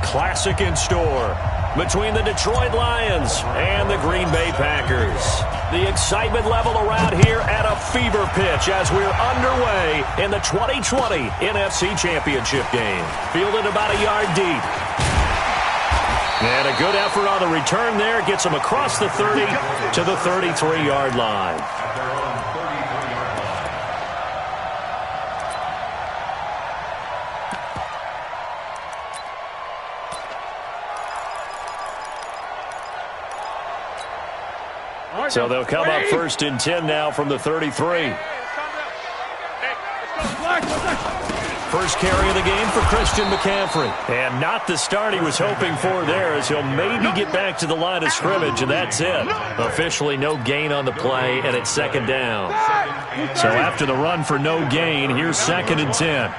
classic in store between the Detroit Lions and the Green Bay Packers. The excitement level around here at a fever pitch as we're underway in the 2020 NFC Championship game. Fielded about a yard deep. And a good effort on the return there. Gets him across the 30 to the 33-yard line. So they'll come up 1st and 10 now from the 33. First carry of the game for Christian McCaffrey. And not the start he was hoping for there, as he'll maybe get back to the line of scrimmage, and that's it. Officially no gain on the play, and it's 2nd down. So after the run for no gain, here's 2nd and 10.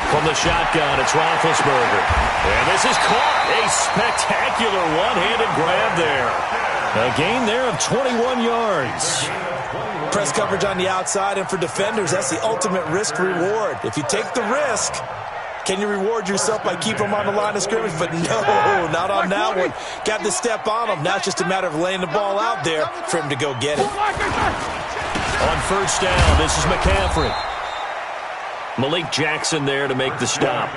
From the shotgun, it's Roethlisberger. And this is caught. A spectacular one-handed grab there. A gain there of 21 yards. Press coverage on the outside, and for defenders, that's the ultimate risk-reward. If you take the risk, can you reward yourself by keeping them on the line of scrimmage? But no, not on that one. Got to step on them. Now it's just a matter of laying the ball out there for him to go get it. On 1st down, this is McCaffrey. Malik Jackson there to make the stop.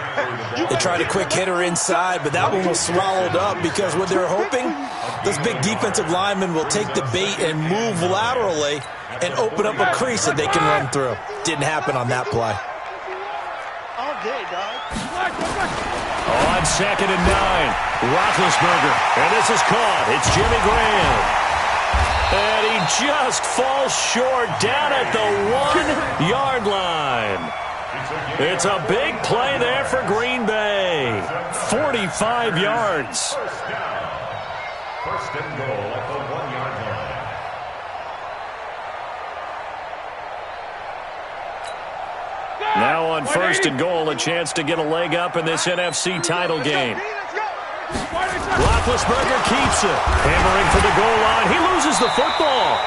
They tried a quick hitter inside, but that one was swallowed up because what they're hoping, those big defensive linemen will take the bait and move laterally and open up a crease that they can run through. Didn't happen on that play. On 2nd and 9, Roethlisberger. And this is caught. It's Jimmy Graham. And he just falls short down at the 1-yard line. It's a big play there for Green Bay. 45 yards. First and goal at the 1-yard line. Now on 1st and goal, a chance to get a leg up in this NFC title game. Roethlisberger keeps it. Hammering for the goal line. He loses the football.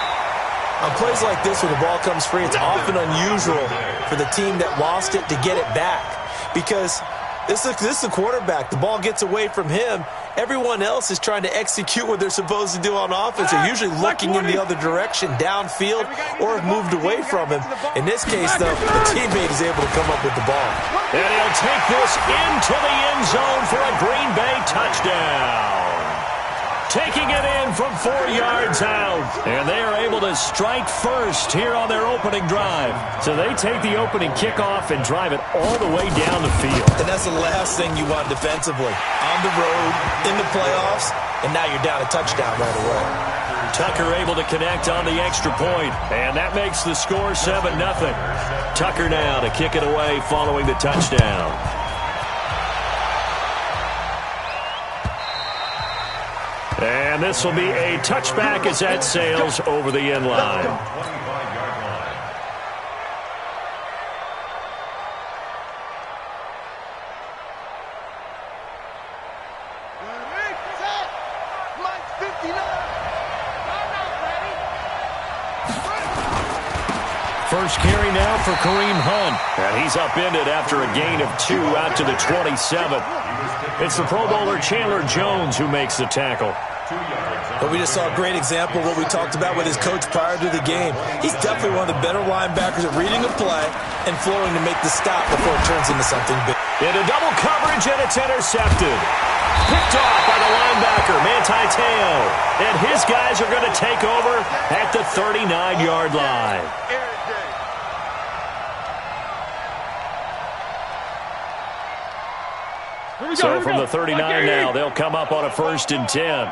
On plays like this where the ball comes free, it's often unusual for the team that lost it to get it back. Because this is the quarterback. The ball gets away from him. Everyone else is trying to execute what they're supposed to do on offense. They're usually looking in the other direction, downfield, or have moved away from him. In this case, though, the teammate is able to come up with the ball. And he'll take this into the end zone for a Green Bay touchdown. Taking it in from 4 yards out. And they are able to strike first here on their opening drive. So they take the opening kickoff and drive it all the way down the field. And that's the last thing you want defensively. On the road, in the playoffs, and now you're down a touchdown right away. Tucker able to connect on the extra point. And that makes the score 7-0. Tucker now to kick it away following the touchdown. And this will be a touchback as that sails over the end line. First carry now for Kareem Hunt. And he's upended after a gain of 2 out to the 27. It's the Pro Bowler Chandler Jones who makes the tackle. But we just saw a great example of what we talked about with his coach prior to the game. He's definitely one of the better linebackers at reading a play and flowing to make the stop before it turns into something big. Into double coverage, and it's intercepted. Picked off by the linebacker, Manti Te'o. And his guys are going to take over at the 39-yard line. So from the 39 now, they'll come up on a 1st and 10.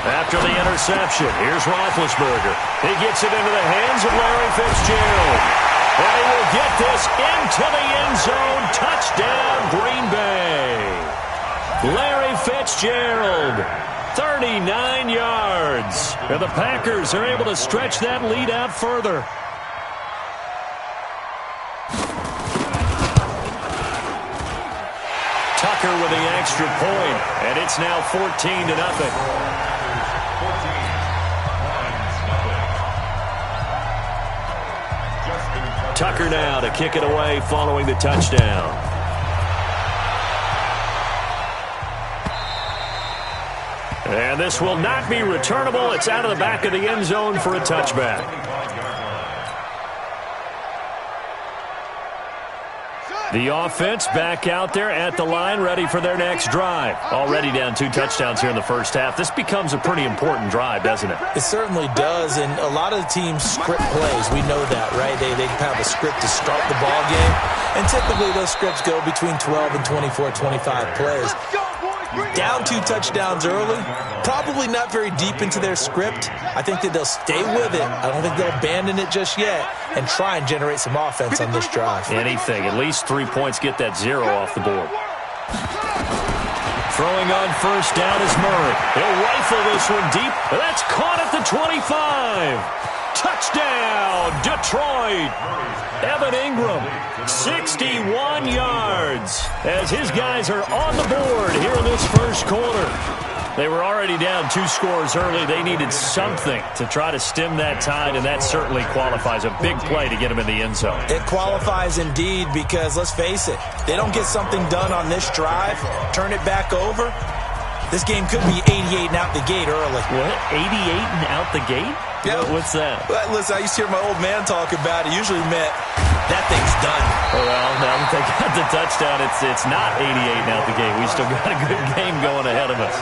After the interception, here's Roethlisberger. He gets it into the hands of Larry Fitzgerald. And he will get this into the end zone. Touchdown, Green Bay. Larry Fitzgerald, 39 yards. And the Packers are able to stretch that lead out further. Tucker with the extra point, and it's now 14-0. Tucker now to kick it away following the touchdown. And this will not be returnable. It's out of the back of the end zone for a touchback. The offense back out there at the line, ready for their next drive. Already down 2 touchdowns here in the first half. This becomes a pretty important drive, doesn't it? It certainly does, and a lot of the teams script plays. We know that, right? They have a script to start the ball game, and typically those scripts go between 12 and 24, 25 plays. Down 2 touchdowns early, probably not very deep into their script. I think that they'll stay with it. I don't think they'll abandon it just yet and try and generate some offense on this drive. Anything. At least 3 points, get that 0 off the board. Throwing on first down is Murray. He'll rifle this one deep. That's caught at the 25. Touchdown, Detroit. Evan Ingram, 61 yards, as his guys are on the board here in this first quarter. They were already down 2 scores early. They needed something to try to stem that tide, and that certainly qualifies. A big play to get them in the end zone. It qualifies indeed because, let's face it, they don't get something done on this drive, turn it back over, this game could be 88 and out the gate early. What? 88 and out the gate? Yeah. What's that? Well, listen, I used to hear my old man talk about it. Usually meant that thing's done. Well, now that they got the touchdown, it's not 88 and out the gate. We still got a good game going ahead of us.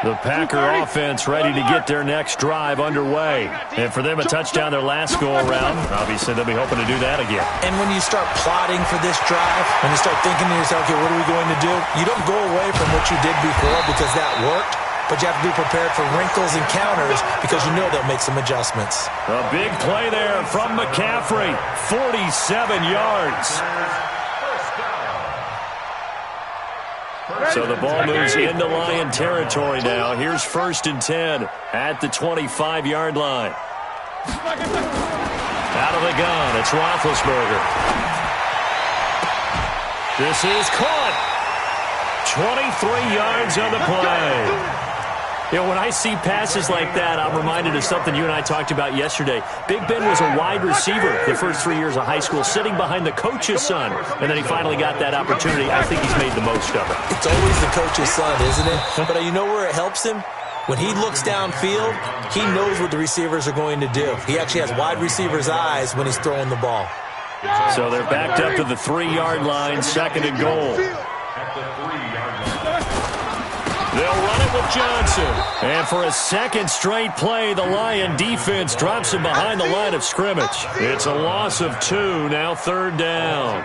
The Packer offense ready to get their next drive underway. And for them, a touchdown their last go-around. Obviously, they'll be hoping to do that again. And when you start plotting for this drive, when you start thinking to yourself, okay, what are we going to do? You don't go away from what you did before because that worked, but you have to be prepared for wrinkles and counters because you know they'll make some adjustments. A big play there from McCaffrey, 47 yards. So the ball moves into Lion territory now. Here's 1st and 10 at the 25-yard line. Out of the gun, it's Roethlisberger. This is caught. 23 yards on the play. You know, when I see passes like that, I'm reminded of something you and I talked about yesterday. Big Ben was a wide receiver the first 3 years of high school, sitting behind the coach's son. And then he finally got that opportunity. I think he's made the most of it. It's always the coach's son, isn't it? But you know where it helps him? When he looks downfield, he knows what the receivers are going to do. He actually has wide receivers' eyes when he's throwing the ball. So they're backed up to the 3-yard line, 2nd and goal. They'll run it with Johnson. And for a second straight play, the Lion defense drops him behind the line of scrimmage. It's a loss of 2, now 3rd down.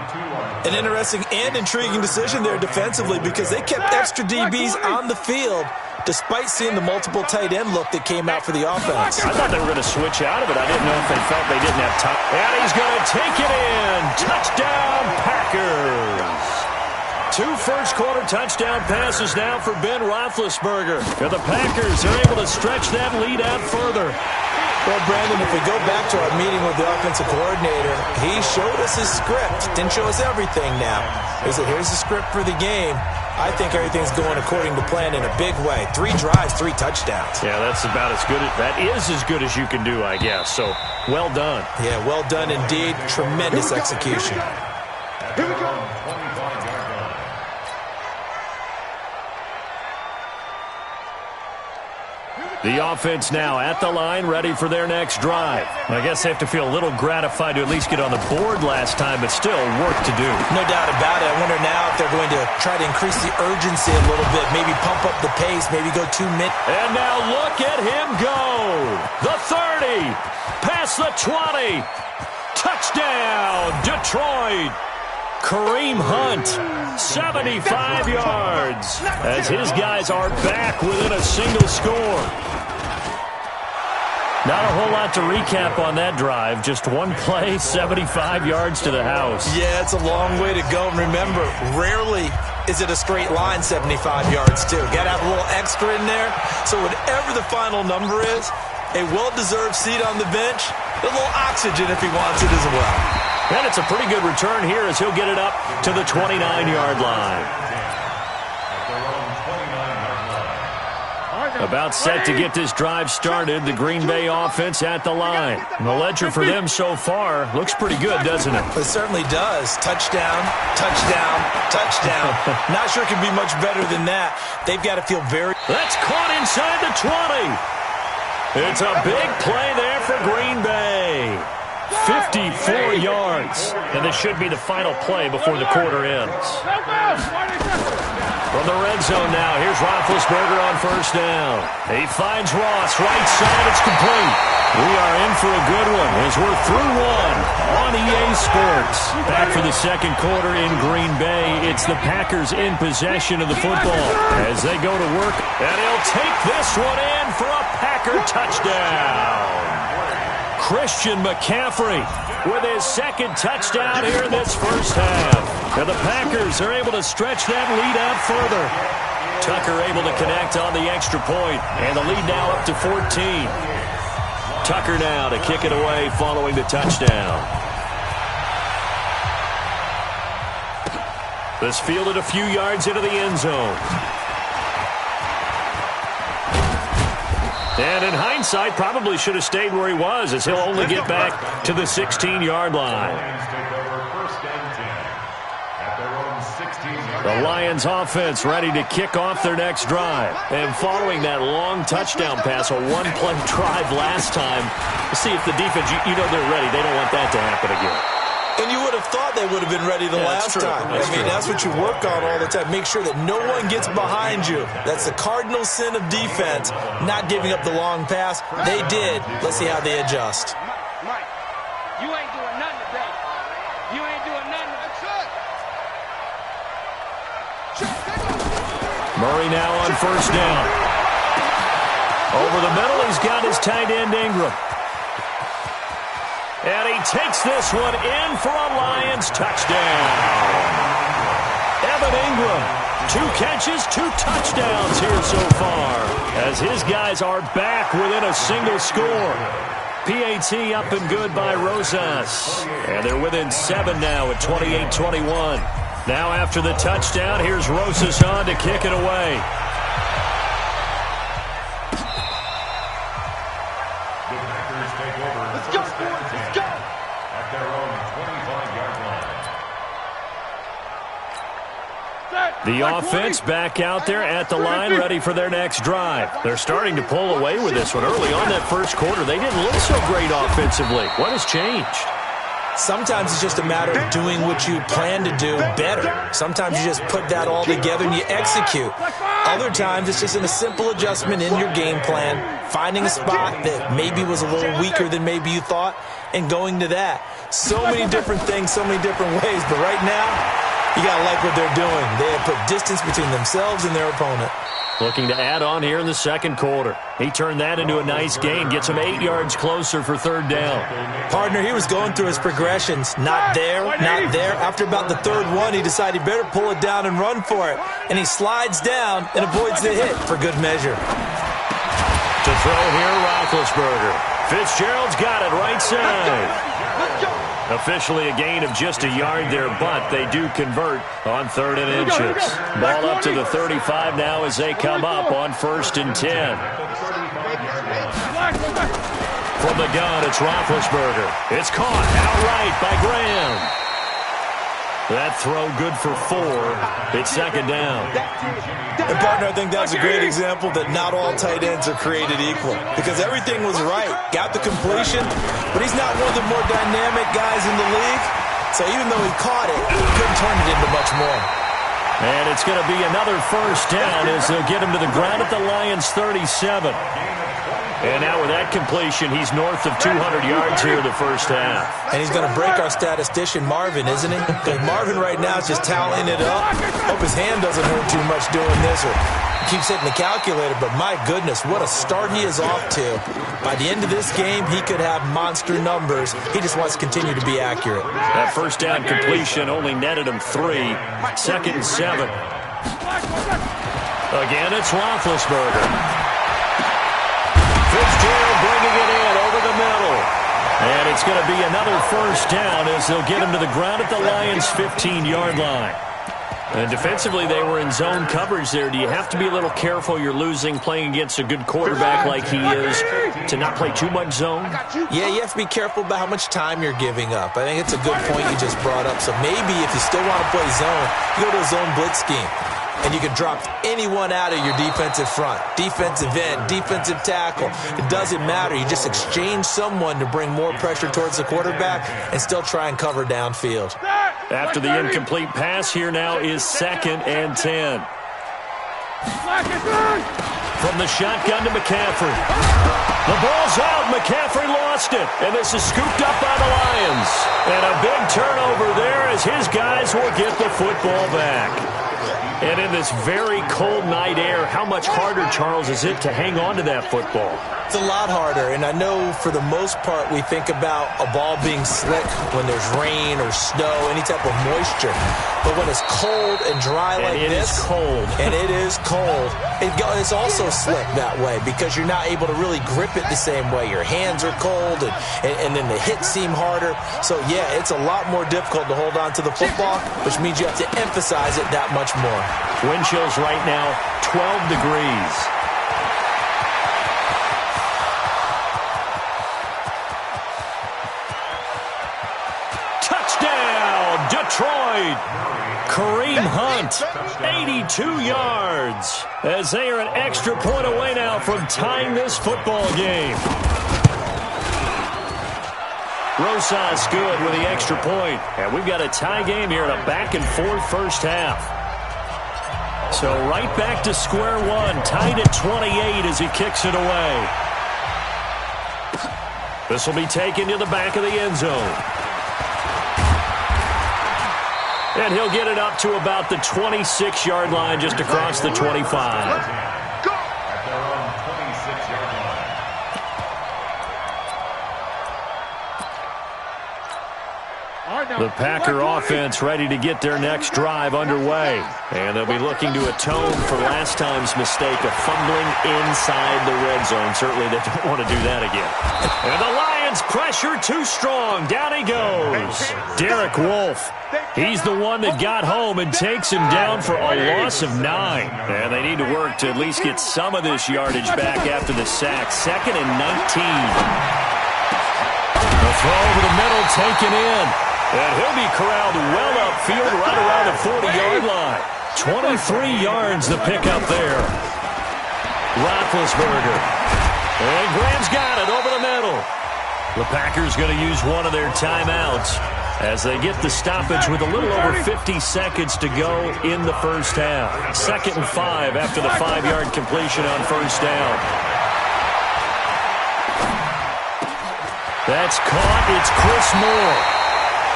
An interesting and intriguing decision there defensively because they kept extra DBs on the field despite seeing the multiple tight end look that came out for the offense. I thought they were going to switch out of it. I didn't know if they felt they didn't have time. And he's going to take it in. Touchdown, Packers. 2 first-quarter touchdown passes now for Ben Roethlisberger. And the Packers are able to stretch that lead out further. Well, Brandon, if we go back to our meeting with the offensive coordinator, he showed us his script. Didn't show us everything now. He said, here's the script for the game. I think everything's going according to plan in a big way. 3 drives, 3 touchdowns. Yeah, that's about as good. That is as good as you can do, I guess. So, well done. Yeah, well done indeed. Tremendous execution. Here we go. The offense now at the line, ready for their next drive. I guess they have to feel a little gratified to at least get on the board last time, but still work to do. No doubt about it. I wonder now if they're going to try to increase the urgency a little bit, maybe pump up the pace, maybe go 2 minutes. And now look at him go. The 30, past the 20. Touchdown, Detroit. Kareem Hunt, 75 yards, as his guys are back within a single score. Not a whole lot to recap on that drive. Just one play, 75 yards to the house. Yeah, it's a long way to go. And remember, rarely is it a straight line 75 yards, too. Got to have a little extra in there. So whatever the final number is, a well-deserved seat on the bench, a little oxygen if he wants it as well. And it's a pretty good return here as he'll get it up to the 29-yard line. About set to get this drive started. The Green Bay offense at the line. And the ledger for them so far looks pretty good, doesn't it? It certainly does. Touchdown, touchdown, touchdown. Not sure it can be much better than that. They've got to feel very... That's caught inside the 20. It's a big play there for Green Bay. 54 yards. And this should be the final play before the quarter ends. From the red zone now, here's Roethlisberger on first down. He finds Ross, right side, it's complete. We are in for a good one as we're through one on EA Sports. Back for the second quarter in Green Bay. It's the Packers in possession of the football as they go to work. And he'll take this one in for a Packer touchdown. Christian McCaffrey with his second touchdown here in this first half. And the Packers are able to stretch that lead out further. Tucker able to connect on the extra point, and the lead now up to 14. Tucker now to kick it away following the touchdown. This fielded a few yards into the end zone. And in hindsight, probably should have stayed where he was as he'll only get back to the 16-yard line. The Lions offense ready to kick off their next drive. And following that long touchdown pass, a one-play drive last time, see if the defense, you know they're ready. They don't want that to happen again. And you would have thought they would have been ready the last time. That's what you work on all the time. Make sure that no one gets behind you. That's the cardinal sin of defense, not giving up the long pass. They did. Let's see how they adjust. Mike, you ain't doing nothing today. You ain't doing nothing. That's it. Murray now on first down. Over the middle, he's got his tight end Ingram. And he takes this one in for a Lions touchdown. Evan Ingram, 2 catches, 2 touchdowns here so far, as his guys are back within a single score. PAT up and good by Rosas. And they're within 7 now at 28-21. Now after the touchdown, here's Rosas on to kick it away. The offense back out there at the line, ready for their next drive. They're starting to pull away with this one. Early on that first quarter, they didn't look so great offensively. What has changed? Sometimes it's just a matter of doing what you plan to do better. Sometimes you just put that all together and you execute. Other times it's just a simple adjustment in your game plan, finding a spot that maybe was a little weaker than maybe you thought, and going to that. So many different things, so many different ways, but right now, you got to like what they're doing. They have put distance between themselves and their opponent. Looking to add on here in the second quarter. He turned that into a nice gain, gets him 8 yards closer for third down. Partner, he was going through his progressions. Not there, not there. After about the third one, he decided he better pull it down and run for it. And he slides down and avoids the hit for good measure. To throw here, Roethlisberger. Fitzgerald's got it right side. Officially a gain of just a yard there, but they do convert on 3rd and inches. Ball up to the 35 now as they come up on 1st and 10. From the gun, it's Roethlisberger. It's caught outright by Graham. That throw good for 4. It's second down. And partner, I think that's a great example that not all tight ends are created equal, because everything was right. Got the completion, but he's not one of the more dynamic guys in the league. So even though he caught it, he couldn't turn it into much more. And it's going to be another first down as they'll get him to the ground at the Lions' 37. And now with that completion, he's north of 200 yards here in the first half. And he's going to break our statistician, Marvin, isn't he? Because Marvin right now is just toweling it up. Hope his hand doesn't hurt too much doing this, or keeps hitting the calculator. But my goodness, what a start he is off to. By the end of this game, he could have monster numbers. He just wants to continue to be accurate. That first down completion only netted him 3. 2nd and 7. Again, it's Roethlisberger. Fitzgerald bringing it in over the middle. And it's going to be another first down as they'll get him to the ground at the Lions' 15-yard line. And defensively, they were in zone coverage there. Do you have to be a little careful you're losing playing against a good quarterback like he is to not play too much zone? Yeah, you have to be careful about how much time you're giving up. I think it's a good point you just brought up. So maybe if you still want to play zone, you go to a zone blitz scheme. And you can drop anyone out of your defensive front. Defensive end, defensive tackle. It doesn't matter. You just exchange someone to bring more pressure towards the quarterback and still try and cover downfield. After the incomplete pass, here now is 2nd and 10. From the shotgun to McCaffrey. The ball's out. McCaffrey lost it. And this is scooped up by the Lions. And a big turnover there as his guys will get the football back. And in this very cold night air, how much harder, Charles, is it to hang on to that football? It's a lot harder, and I know for the most part we think about a ball being slick when there's rain or snow, any type of moisture. But when it's cold and dry like this, it's cold. And it is cold, it's also slick that way because you're not able to really grip it the same way. Your hands are cold, and then the hits seem harder. So, yeah, it's a lot more difficult to hold on to the football, which means you have to emphasize it that much more. Wind chills right now, 12 degrees. Touchdown, Detroit! Kareem Hunt, 82 yards, as they are an extra point away now from tying this football game. Rosas good with the extra point, and we've got a tie game here in a back-and-forth first half. So right back to square one, tied at 28 as he kicks it away. This will be taken to the back of the end zone. And he'll get it up to about the 26-yard line, just across the 25. The Packer offense ready to get their next drive underway. And they'll be looking to atone for last time's mistake of fumbling inside the red zone. Certainly they don't want to do that again. And the Lions pressure too strong. Down he goes. Derek Wolfe. He's the one that got home and takes him down for a loss of 9. And they need to work to at least get some of this yardage back after the sack. 2nd and 19. The throw over the middle taken in. And he'll be corralled well upfield right around the 40-yard line. 23 yards the pickup there. Roethlisberger. And Graham's got it over the middle. The Packers going to use one of their timeouts as they get the stoppage with a little over 50 seconds to go in the first half. 2nd and 5 after the 5-yard completion on first down. That's caught. It's Chris Moore.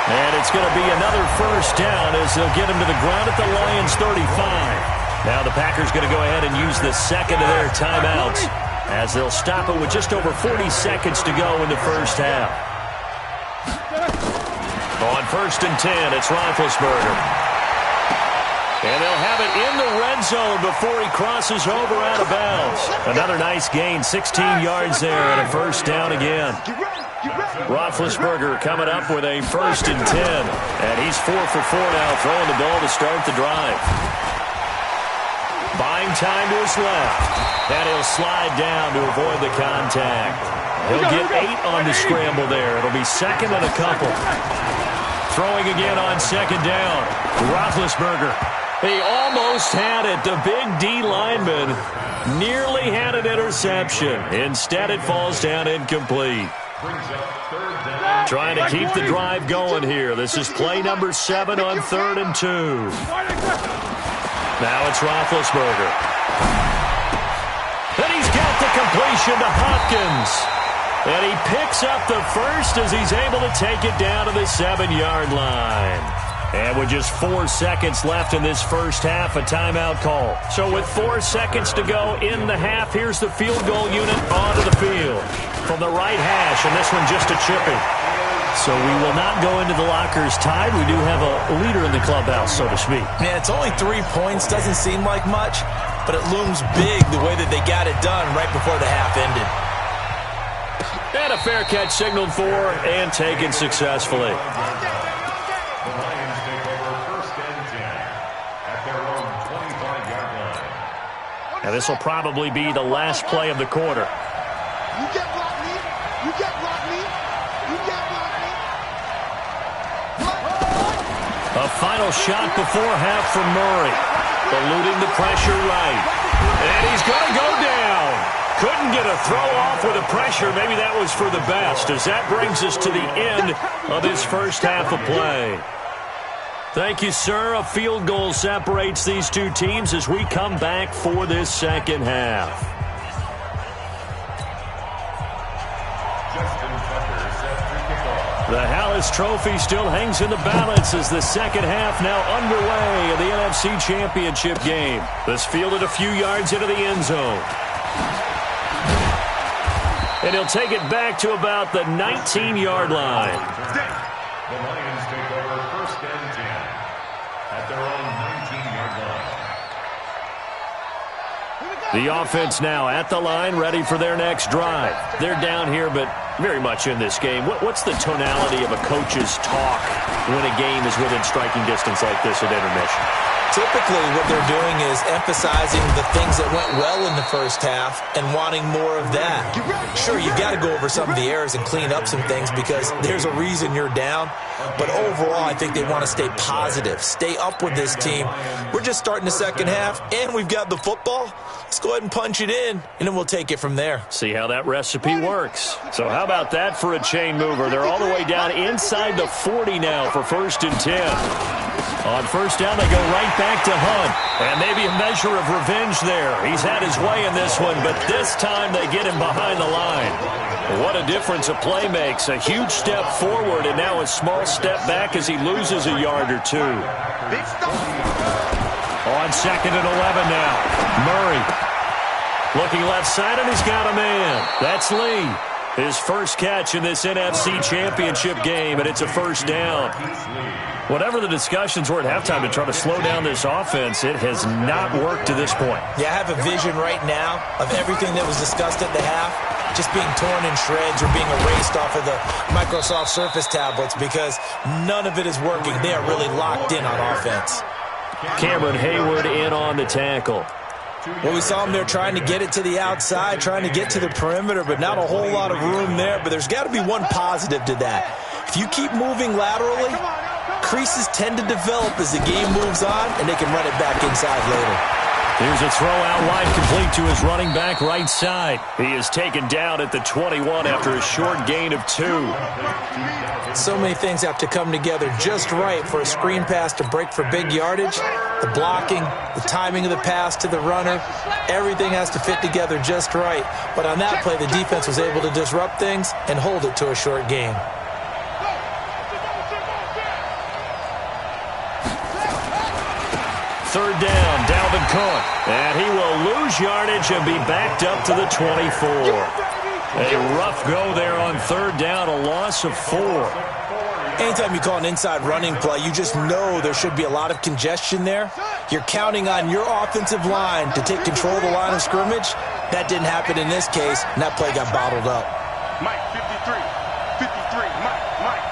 And it's going to be another first down as they'll get him to the ground at the Lions' 35. Now the Packers going to go ahead and use the second of their timeouts as they'll stop it with just over 40 seconds to go in the first half. On 1st and 10, it's Roethlisberger. And they'll have it in the red zone before he crosses over out of bounds. Another nice gain, 16 yards there, and a first down again. Roethlisberger coming up with a 1st and 10. And he's 4 for 4 now, throwing the ball to start the drive. Buying time to his left. And he'll slide down to avoid the contact. He'll get 8 on the scramble there. It'll be 2nd and a couple. Throwing again on 2nd down. Roethlisberger. He almost had it. The big D lineman nearly had an interception. Instead, it falls down incomplete. Trying to keep the drive going here. This is play number 7 on 3rd and 2. Now it's Roethlisberger. And he's got the completion to Hopkins. And he picks up the first as he's able to take it down to the 7-yard line. And with just 4 seconds left in this first half, a timeout call. So with 4 seconds to go in the half, here's the field goal unit onto the field. From the right hash, and this one just a chipping. So we will not go into the lockers tied. We do have a leader in the clubhouse, so to speak. Yeah, it's only 3 points. Doesn't seem like much, but it looms big the way that they got it done right before the half ended. And a fair catch signaled for and taken successfully. The Lions take over 1st and 10 at their own 25-yard line. Now this will probably be the last play of the quarter. You can't block me. You can't block me. You can't block me. A final shot before half from Murray. Eluding the pressure right. And he's going to go down. Couldn't get a throw off with the pressure. Maybe that was for the best, as that brings us to the end of this first half of play. Thank you, sir. A field goal separates these two teams as we come back for this second half. The Hallis Trophy still hangs in the balance as the second half now underway of the NFC Championship game. This fielded a few yards into the end zone. And he'll take it back to about the 19-yard line. The Lions take over 1st and 10 at their own 19-yard line. The offense now at the line, ready for their next drive. They're down here, but very much in this game. What's the tonality of a coach's talk when a game is within striking distance like this at intermission? Typically, what they're doing is emphasizing the things that went well in the first half and wanting more of that. Sure, you've got to go over some of the errors and clean up some things because there's a reason you're down. But overall, I think they want to stay positive, stay up with this team. We're just starting the second half, and we've got the football. Let's go ahead and punch it in, and then we'll take it from there. See how that recipe works. So how about that for a chain mover? They're all the way down inside the 40 now for 1st and 10. On first down, they go right back to Hunt. And maybe a measure of revenge there. He's had his way in this one, but this time they get him behind the line. What a difference a play makes. A huge step forward and now a small step back as he loses a yard or two. On 2nd and 11 now. Murray looking left side, and he's got a man. That's Lee. His first catch in this NFC Championship game, and it's a first down. Whatever the discussions were at halftime to try to slow down this offense, it has not worked to this point. Yeah, I have a vision right now of everything that was discussed at the half just being torn in shreds or being erased off of the Microsoft Surface tablets because none of it is working. They are really locked in on offense. Cameron Hayward in on the tackle. Well, we saw them there trying to get it to the outside, trying to get to the perimeter, but not a whole lot of room there. But there's got to be one positive to that. If you keep moving laterally, creases tend to develop as the game moves on, and they can run it back inside later. Here's a throw out wide complete to his running back right side. He is taken down at the 21 after a short gain of 2. So many things have to come together just right for a screen pass to break for big yardage. The blocking, the timing of the pass to the runner, everything has to fit together just right. But on that play, the defense was able to disrupt things and hold it to a short gain. Third down, Dalvin Cook. And he will lose yardage and be backed up to the 24. A rough go there on third down, a loss of 4. Anytime you call an inside running play, you just know there should be a lot of congestion there. You're counting on your offensive line to take control of the line of scrimmage. That didn't happen in this case, and that play got bottled up. Mike, 53. 53. Mike.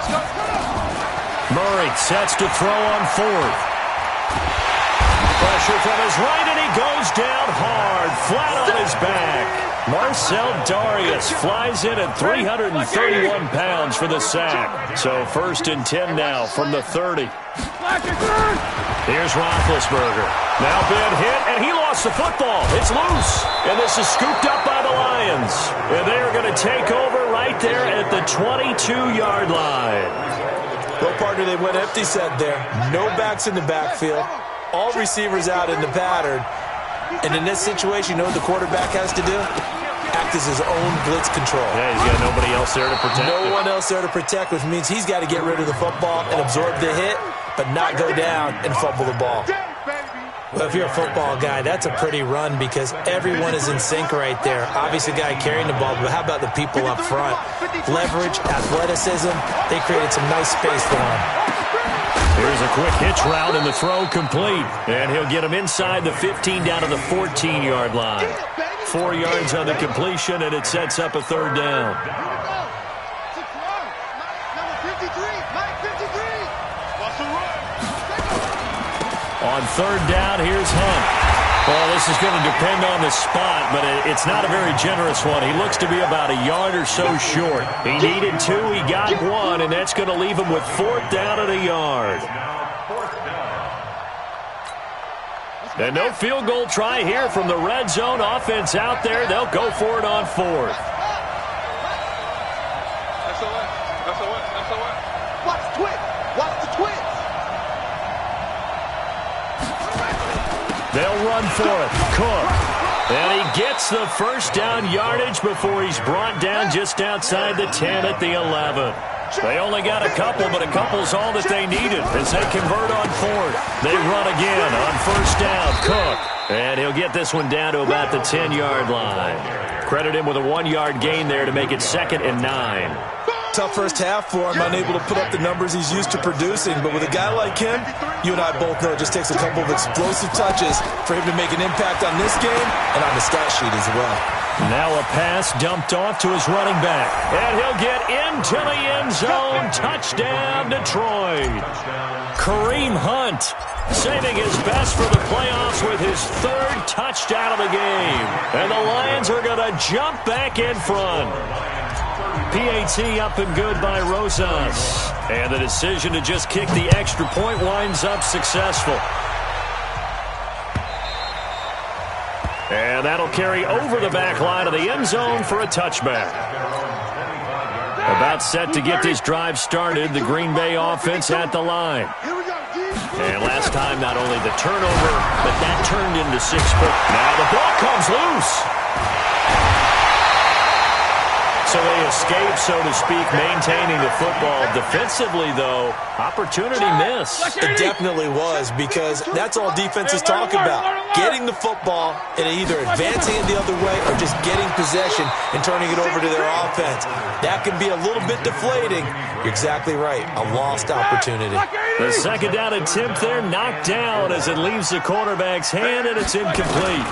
Let's go. Murray sets to throw on 4th. Pressure from his right, and he goes down hard, flat on his back. Marcel Darius flies in at 331 pounds for the sack. So 1st and 10 now from the 30. Here's Roethlisberger. Now been hit, and he lost the football. It's loose, and this is scooped up by the Lions. And they are going to take over right there at the 22-yard line. Well, partner, they went empty set there. No backs in the backfield. All receivers out in the pattern. And in this situation, you know what the quarterback has to do? Act as his own blitz control. Yeah, he's got nobody else there to protect him. No one else there to protect, which means he's got to get rid of the football and absorb the hit, but not go down and fumble the ball. Well, if you're a football guy, that's a pretty run because everyone is in sync right there. Obviously, the guy carrying the ball, but how about the people up front? Leverage, athleticism, they created some nice space for him. Here's a quick hitch route and the throw complete. And he'll get him inside the 15 down to the 14-yard line. 4 yards on the completion, and it sets up a third down. On third down, here's Hunt. Well, this is going to depend on the spot, but it's not a very generous one. He looks to be about a yard or so short. He needed 2, he got 1, and that's going to leave him with 4th down at a yard. And no field goal try here from the red zone. Offense out there. They'll go for it on 4th. Watch twist. Watch the twist. They'll run for it. Cook. And he gets the first down yardage before he's brought down just outside the 10 at the 11. They only got a couple, but a couple's all that they needed as they convert on 4th. They run again on first down. Cook. And he'll get this one down to about the 10-yard line. Credit him with a 1-yard gain there to make it 2nd and 9. Tough first half for him, unable to put up the numbers he's used to producing. But with a guy like him, you and I both know it just takes a couple of explosive touches for him to make an impact on this game and on the stat sheet as well. Now a pass dumped off to his running back. And he'll get into the end zone. Touchdown, Detroit. Kareem Hunt saving his best for the playoffs with his 3rd touchdown of the game. And the Lions are going to jump back in front. PAT up and good by Rosas. And the decision to just kick the extra point winds up successful. And that'll carry over the back line of the end zone for a touchback. About set to get this drive started, the Green Bay offense at the line. And last time, not only the turnover, but that turned into 6 points. Now the ball comes loose. So they escape, so to speak, maintaining the football. Defensively, though, opportunity missed. It definitely was, because that's all defenses talk about. Getting the football and either advancing it the other way or just getting possession and turning it over to their offense. That can be a little bit deflating. You're exactly right. A lost opportunity. The 2nd down attempt there knocked down as it leaves the quarterback's hand, and it's incomplete.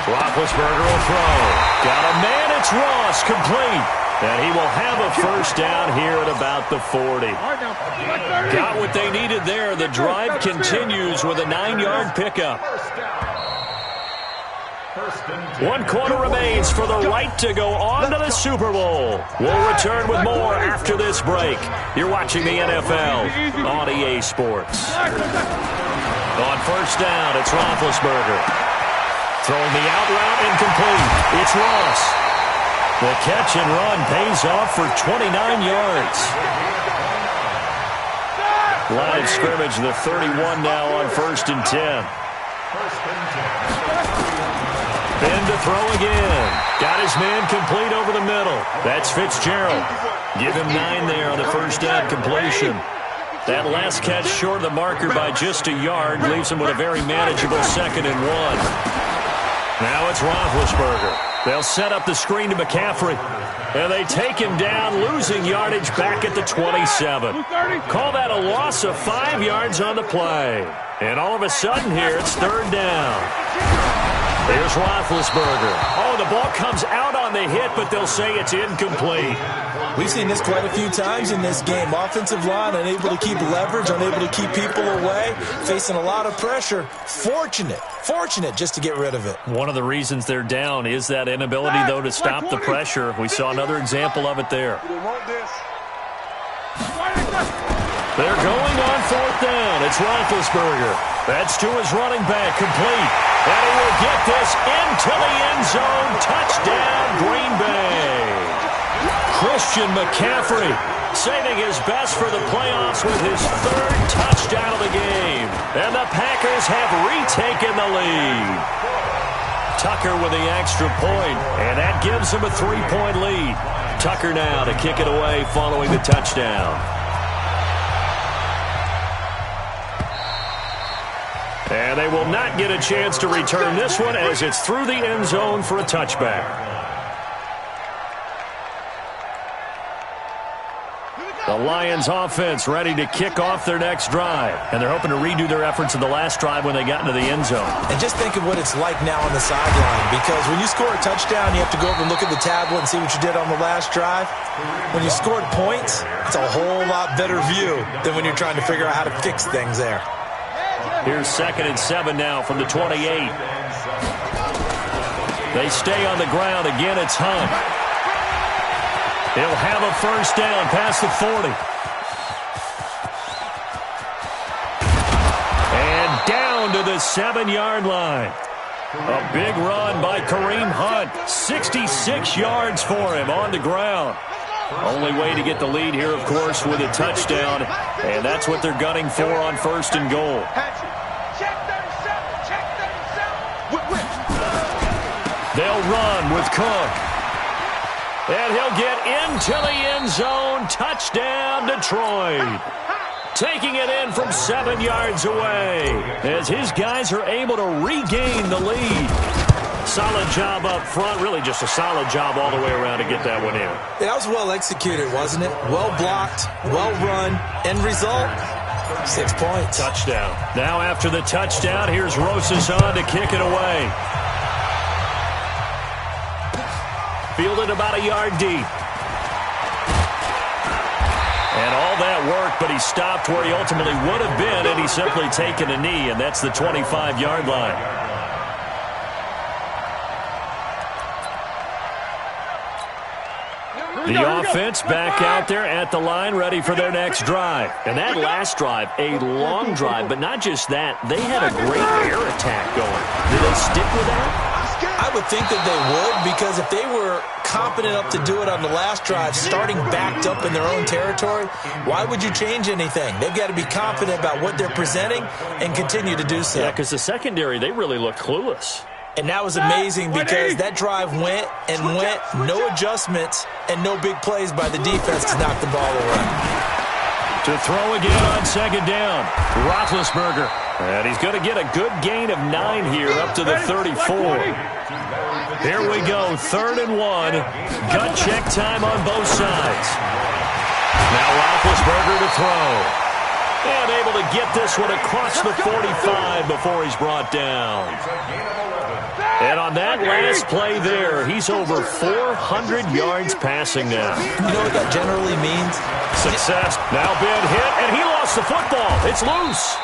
Roethlisberger will throw. Got a man, it's Ross, complete. And he will have a first down here at about the 40. Got what they needed there. The drive continues with a 9-yard pickup. 1 quarter remains for the right to go on to the Super Bowl. We'll return with more after this break. You're watching the NFL on EA Sports. On first down, it's Roethlisberger. Throwing the out route incomplete. It's Ross. The catch and run pays off for 29 yards. Line of scrimmage, the 31 now on 1st and 10. Ben to throw again. Got his man complete over the middle. That's Fitzgerald. Give him 9 there on the first down completion. That last catch short of the marker by just a yard leaves him with a very manageable 2nd and 1. Now it's Roethlisberger. They'll set up the screen to McCaffrey. And they take him down, losing yardage back at the 27. Call that a loss of 5 yards on the play. And all of a sudden here, it's 3rd down. Here's Roethlisberger. Oh, the ball comes out on the hit, but they'll say it's incomplete. We've seen this quite a few times in this game. Offensive line unable to keep leverage, unable to keep people away, facing a lot of pressure. Fortunate just to get rid of it. One of the reasons they're down is that inability, though, to stop the pressure. We saw another example of it there. They're going on 4th down. It's Roethlisberger. That's to his running back, complete. And he will get this into the end zone. Touchdown, Green Bay. Christian McCaffrey saving his best for the playoffs with his 3rd touchdown of the game. And the Packers have retaken the lead. Tucker with the extra point, and that gives him a 3-point lead. Tucker now to kick it away following the touchdown. And they will not get a chance to return this one as it's through the end zone for a touchback. The Lions offense ready to kick off their next drive. And they're hoping to redo their efforts in the last drive when they got into the end zone. And just think of what it's like now on the sideline, because when you score a touchdown, you have to go over and look at the tablet and see what you did on the last drive. When you scored points, it's a whole lot better view than when you're trying to figure out how to fix things there. Here's 2nd and 7 now from the 28. They stay on the ground. Again, it's Hunt. He'll have a first down past the 40. And down to the 7-yard line. A big run by Kareem Hunt. 66 yards for him on the ground. Only way to get the lead here, of course, with a touchdown. And that's what they're gunning for on 1st and goal. They'll run with Cook. And he'll get into the end zone. Touchdown, Detroit. Taking it in from 7 yards away as his guys are able to regain the lead. Solid job up front. Really just a solid job all the way around to get that one in. That was well executed, wasn't it? Well blocked, well run. End result, 6 points. Touchdown. Now after the touchdown, here's Rosas on to kick it away. Fielded about a yard deep. And all that work, but he stopped where he ultimately would have been, and he's simply taken a knee, and that's the 25-yard line. The offense back out there at the line, ready for their next drive. And that last drive, a long drive, but not just that. They had a great air attack going. Did they stick with that? I would think that they would, because if they were competent enough to do it on the last drive, starting backed up in their own territory, why would you change anything? They've got to be confident about what they're presenting and continue to do so. Yeah, because the secondary, they really looked clueless. And that was amazing because that drive went and went, no adjustments and no big plays by the defense to knock the ball away. To throw again on 2nd down, Roethlisberger. And he's going to get a good gain of 9 here up to the 34. Here we go, 3rd and 1. Gut check time on both sides. Now Roethlisberger to throw. And able to get this one across the 45 before he's brought down. And on that last play there, he's over 400 yards passing now. You know what that generally means? Success. Now been hit, and he lost the football. It's loose.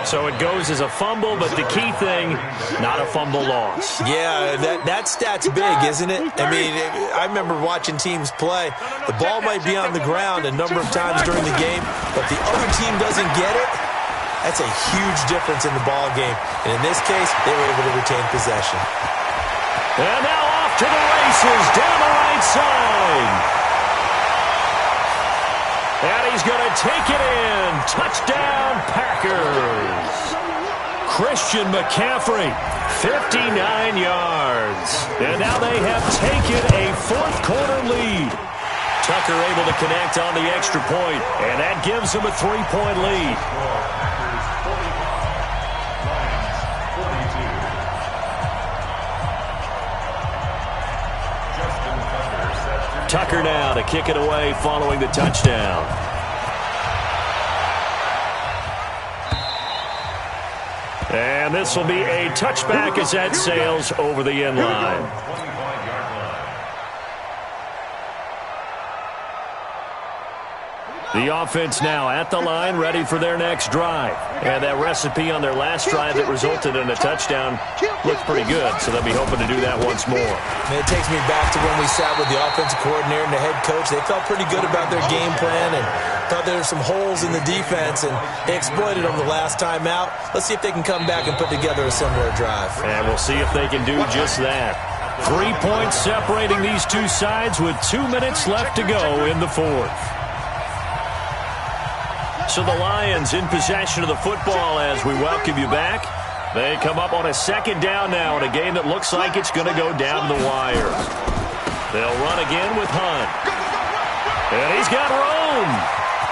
So it goes as a fumble, but the key thing, not a fumble loss. Yeah, that stat's big, isn't it? I mean, I remember watching teams play. The ball might be on the ground a number of times during the game, but the other team doesn't get it. That's a huge difference in the ball game. And in this case, they were able to retain possession. And now off to the races down the right side. And he's going to take it in. Touchdown, Packers. Christian McCaffrey, 59 yards. And now they have taken a 4th-quarter lead. Tucker able to connect on the extra point, and that gives him a 3-point lead. Tucker now to kick it away following the touchdown. And this will be a touchback as that sails over the end line. The offense now at the line, ready for their next drive. And that recipe on their last drive that resulted in a touchdown looks pretty good, so they'll be hoping to do that once more. And it takes me back to when we sat with the offensive coordinator and the head coach. They felt pretty good about their game plan and thought there were some holes in the defense, and they exploited them the last time out. Let's see if they can come back and put together a similar drive. And we'll see if they can do just that. 3 points separating these two sides with 2 minutes left to go in the 4th. So the Lions in possession of the football as we welcome you back. They come up on a 2nd down now in a game that looks like it's going to go down to the wire. They'll run again with Hunt. And he's got room.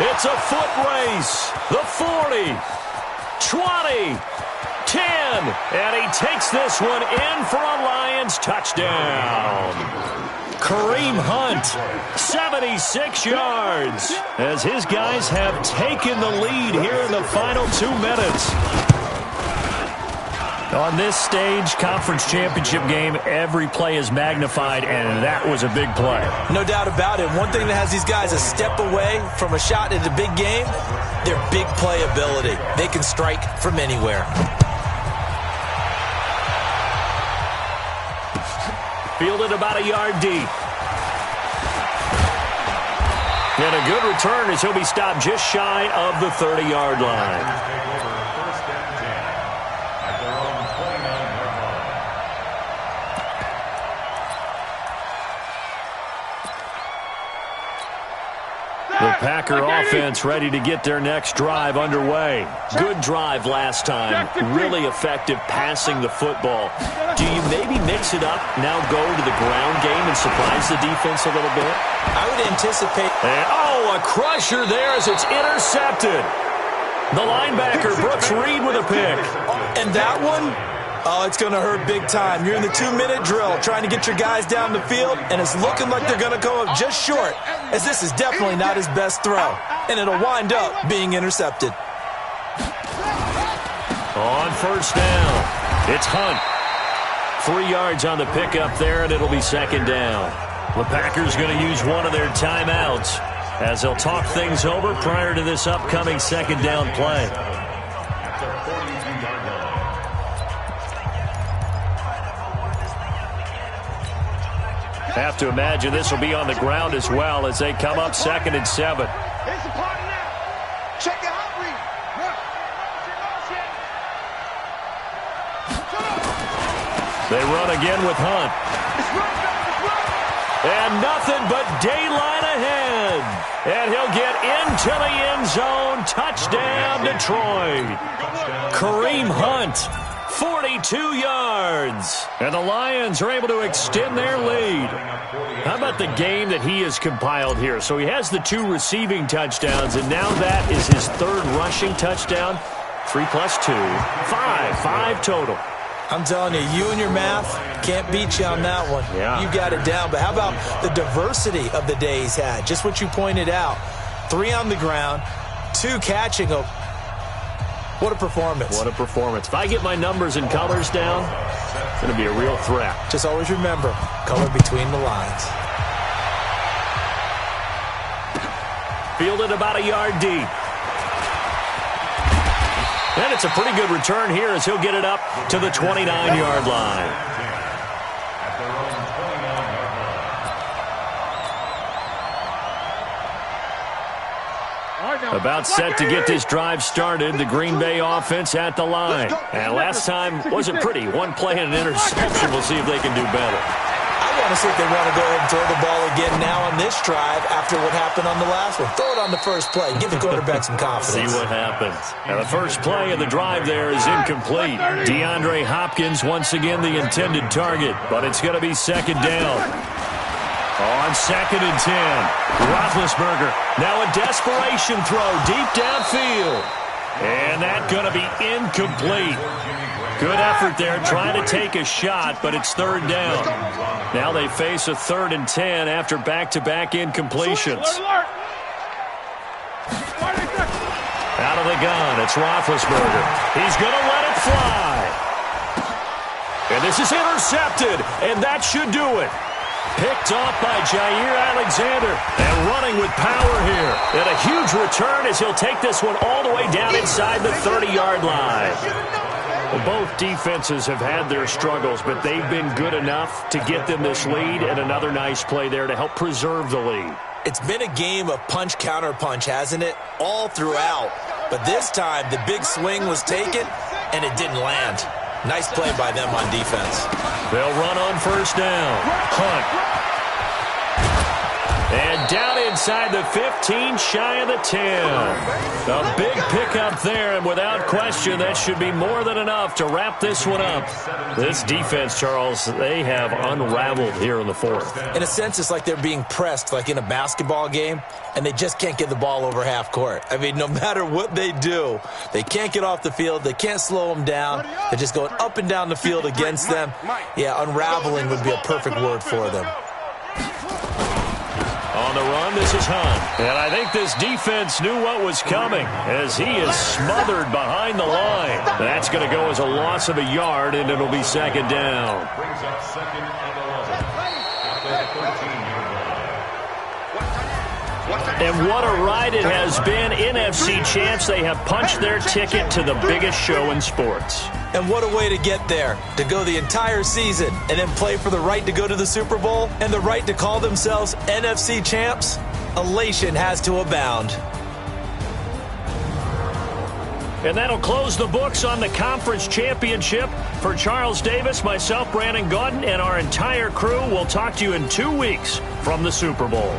It's a foot race. The 40, 20, 10. And he takes this one in for a Lions touchdown. Kareem Hunt, 76 yards, as his guys have taken the lead here in the final 2 minutes. On this stage, conference championship game, every play is magnified, and that was a big play. No doubt about it. One thing that has these guys a step away from a shot at a big game, their big play ability. They can strike from anywhere. Fielded about a yard deep. And a good return as he'll be stopped just shy of the 30-yard line. The Packer offense ready to get their next drive underway. Good drive last time. Really effective passing the football. Do you maybe mix it up, now go to the ground game and surprise the defense a little bit? I would anticipate. And, a crusher there as it's intercepted. The linebacker, Brooks Reed, with a pick. And that one? Oh, it's going to hurt big time. You're in the 2-minute drill trying to get your guys down the field, and it's looking like they're going to come up just short, as this is definitely not his best throw, and it'll wind up being intercepted. On first down, it's Hunt. 3 yards on the pickup there, and it'll be second down. The Packers going to use one of their timeouts as they'll talk things over prior to this upcoming second down play. Have to imagine this will be on the ground as well as they come up 2nd and 7. They run again with Hunt. And nothing but daylight ahead. And he'll get into the end zone. Touchdown, Detroit. Kareem Hunt, 42 yards. And the Lions are able to extend their lead. How about the game that he has compiled here? So he has the 2 receiving touchdowns, and now that is his 3rd rushing touchdown. 3 plus 2, 5 total. I'm telling you, you and your math can't beat you on that one. Yeah. You got it down. But how about the diversity of the day he's had? Just what you pointed out. 3 on the ground, 2 catching them. What a performance. What a performance. If I get my numbers and colors down, it's going to be a real threat. Just always remember, color between the lines. Fielded about a yard deep. And it's a pretty good return here as he'll get it up to the 29-yard line. About set to get this drive started, the Green Bay offense at the line. And last time wasn't pretty. 1 play and an interception. We'll see if they can do better. I want to see if they want to go ahead and throw the ball again now on this drive after what happened on the last one. Throw it on the first play. Give the quarterback some confidence. See what happens. Now the first play of the drive there is incomplete. DeAndre Hopkins once again the intended target, but it's going to be second down. On 2nd and 10, Roethlisberger, now a desperation throw deep downfield. And that's going to be incomplete. Good effort there trying to take a shot, but it's 3rd down. Now they face a 3rd and 10 after back-to-back incompletions. Out of the gun, it's Roethlisberger. He's going to let it fly. And this is intercepted, and that should do it. Picked off by Jair Alexander, and running with power here. And a huge return as he'll take this one all the way down inside the 30-yard line. Well, both defenses have had their struggles, but they've been good enough to get them this lead, and another nice play there to help preserve the lead. It's been a game of punch-counter-punch, hasn't it? All throughout. But this time, the big swing was taken, and it didn't land. Nice play by them on defense. They'll run on first down. Hunt. And down inside the 15, shy of the 10. A big pickup there, and without question, that should be more than enough to wrap this one up. This defense, Charles, they have unraveled here in the 4th. In a sense, it's like they're being pressed like in a basketball game, and they just can't get the ball over half court. I mean, no matter what they do, they can't get off the field. They can't slow them down. They're just going up and down the field against them. Yeah, unraveling would be a perfect word for them. on the run. This is Hunt. And I think this defense knew what was coming as he is smothered behind the line. That's going to go as a loss of a yard, and it'll be second down. Brings up second and 11 after the 13-yard line. And what a ride it has been. NFC champs, they have punched their ticket to the biggest show in sports. And what a way to get there, to go the entire season and then play for the right to go to the Super Bowl and the right to call themselves NFC champs. Elation has to abound. And that'll close the books on the conference championship. For Charles Davis, myself, Brandon Gaudin, and our entire crew, we'll talk to you in 2 weeks from the Super Bowl.